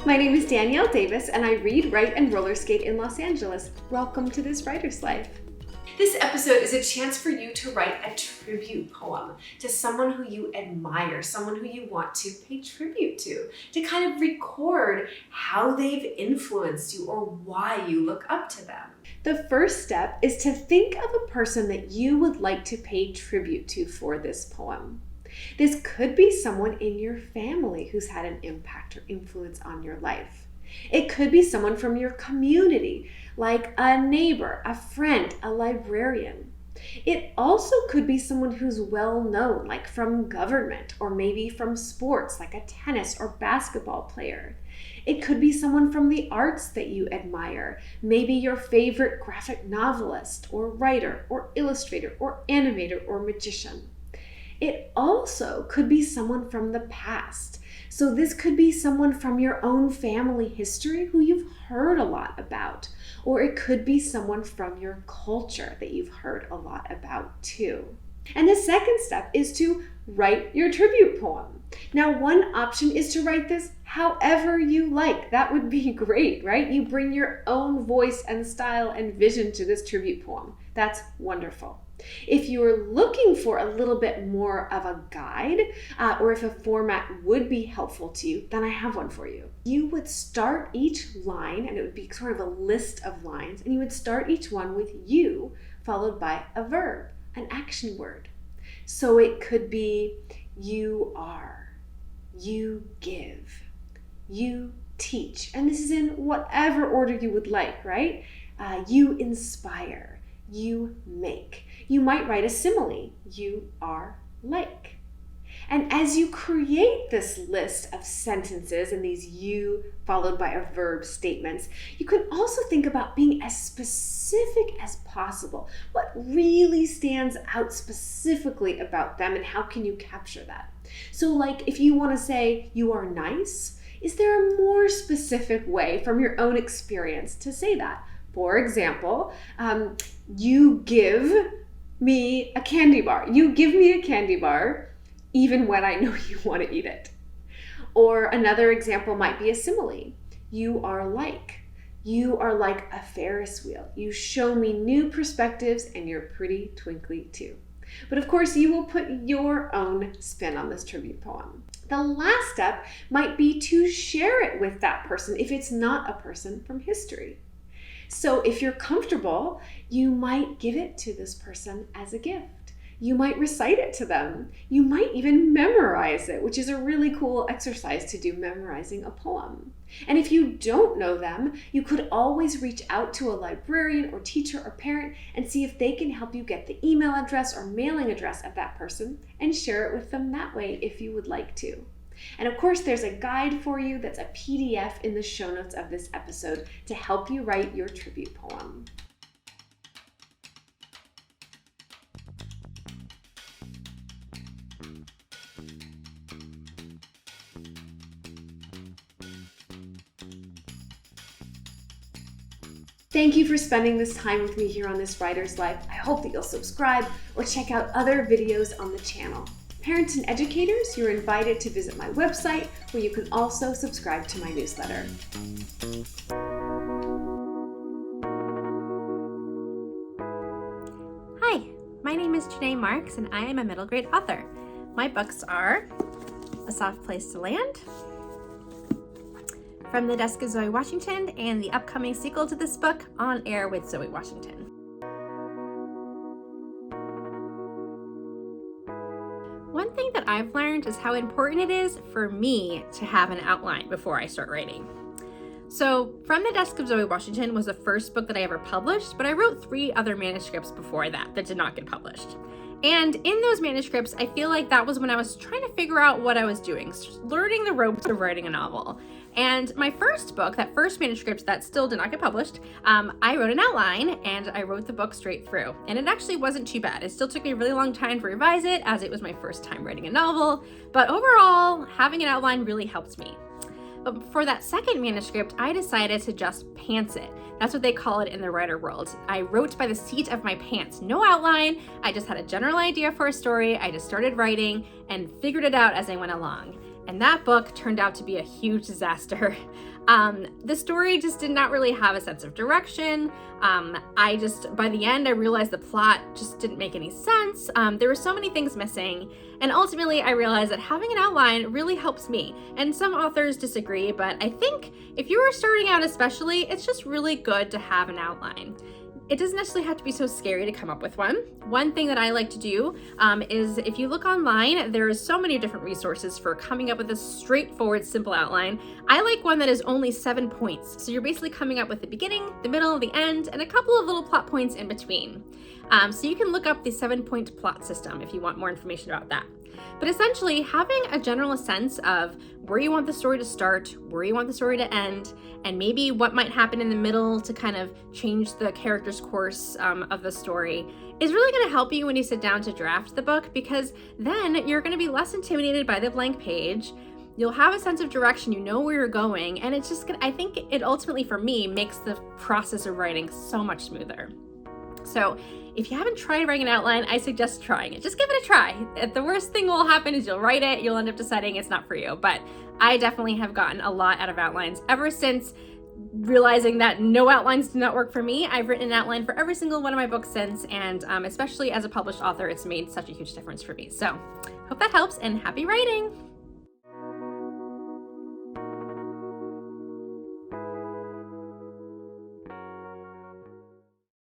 My name is Danielle Davis, and I read, write, and roller skate in Los Angeles. Welcome to This Writer's Life. This episode is a chance for you to write a tribute poem to someone who you admire, someone who you want to pay tribute to kind of record how they've influenced you or why you look up to them. The first step is to think of a person that you would like to pay tribute to for this poem. This could be someone in your family who's had an impact or influence on your life. It could be someone from your community, like a neighbor, a friend, a librarian. It also could be someone who's well known, like from government, or maybe from sports, like a tennis or basketball player. It could be someone from the arts that you admire, maybe your favorite graphic novelist, or writer, or illustrator, or animator, or magician. It also could be someone from the past. So this could be someone from your own family history who you've heard a lot about, or it could be someone from your culture that you've heard a lot about too. And the second step is to write your tribute poem. Now, one option is to write this however you like. That would be great, right? You bring your own voice and style and vision to this tribute poem. That's wonderful. If you're looking for a little bit more of a guide, or if a format would be helpful to you, then I have one for you. You would start each line, and it would be sort of a list of lines, and you would start each one with you, followed by a verb, an action word. So it could be you are, you give, you teach, and this is in whatever order you would like, right? You inspire, you make. You might write a simile, you are like. And as you create this list of sentences and these you followed by a verb statements, you can also think about being as specific as possible. What really stands out specifically about them and how can you capture that? So like if you want to say you are nice, is there a more specific way from your own experience to say that? For example, you give me a candy bar. You give me a candy bar even when I know you want to eat it. Or another example might be a simile. You are like a Ferris wheel. You show me new perspectives and you're pretty twinkly too. But of course, you will put your own spin on this tribute poem. The last step might be to share it with that person if it's not a person from history. So if you're comfortable, you might give it to this person as a gift. You might recite it to them. You might even memorize it, which is a really cool exercise to do, memorizing a poem. And if you don't know them, you could always reach out to a librarian or teacher or parent and see if they can help you get the email address or mailing address of that person and share it with them that way if you would like to. And of course, there's a guide for you that's a PDF in the show notes of this episode to help you write your tribute poem. Thank you for spending this time with me here on This Writer's Life. I hope that you'll subscribe or check out other videos on the channel. Parents and educators, you're invited to visit my website where you can also subscribe to my newsletter. Hi, my name is Janae Marks and I am a middle grade author. My books are A Soft Place to Land, From the Desk of Zoe Washington, and the upcoming sequel to this book, On Air with Zoe Washington. One thing that I've learned is how important it is for me to have an outline before I start writing. So, From the Desk of Zoe Washington was the first book that I ever published, but I wrote 3 other manuscripts before that did not get published. And in those manuscripts, I feel like that was when I was trying to figure out what I was doing, learning the ropes of writing a novel. And my first book, that first manuscript that still did not get published, I wrote an outline and I wrote the book straight through. And it actually wasn't too bad. It still took me a really long time to revise it as it was my first time writing a novel. But overall, having an outline really helped me. But for that second manuscript, I decided to just pants it. That's what they call it in the writer world. I wrote by the seat of my pants, no outline. I just had a general idea for a story. I just started writing and figured it out as I went along. And that book turned out to be a huge disaster. The story just did not really have a sense of direction. By the end, I realized the plot just didn't make any sense. There were so many things missing. And ultimately, I realized that having an outline really helps me. And some authors disagree, but I think if you are starting out especially, it's just really good to have an outline. It doesn't necessarily have to be so scary to come up with one. One thing that I like to do is if you look online, there are so many different resources for coming up with a straightforward, simple outline. I like one that is only 7 points. So you're basically coming up with the beginning, the middle, the end, and a couple of little plot points in between. So you can look up the 7-point plot system if you want more information about that. But essentially, having a general sense of where you want the story to start, where you want the story to end, and maybe what might happen in the middle to kind of change the character's course of the story is really going to help you when you sit down to draft the book, because then you're going to be less intimidated by the blank page. You'll have a sense of direction, you know where you're going, and it's just I think it ultimately, for me, makes the process of writing so much smoother. So if you haven't tried writing an outline, I suggest trying it. Just give it a try. The worst thing will happen is you'll write it, you'll end up deciding it's not for you. But I definitely have gotten a lot out of outlines ever since realizing that no outlines do not work for me. I've written an outline for every single one of my books since, and especially as a published author, it's made such a huge difference for me. So hope that helps, and happy writing!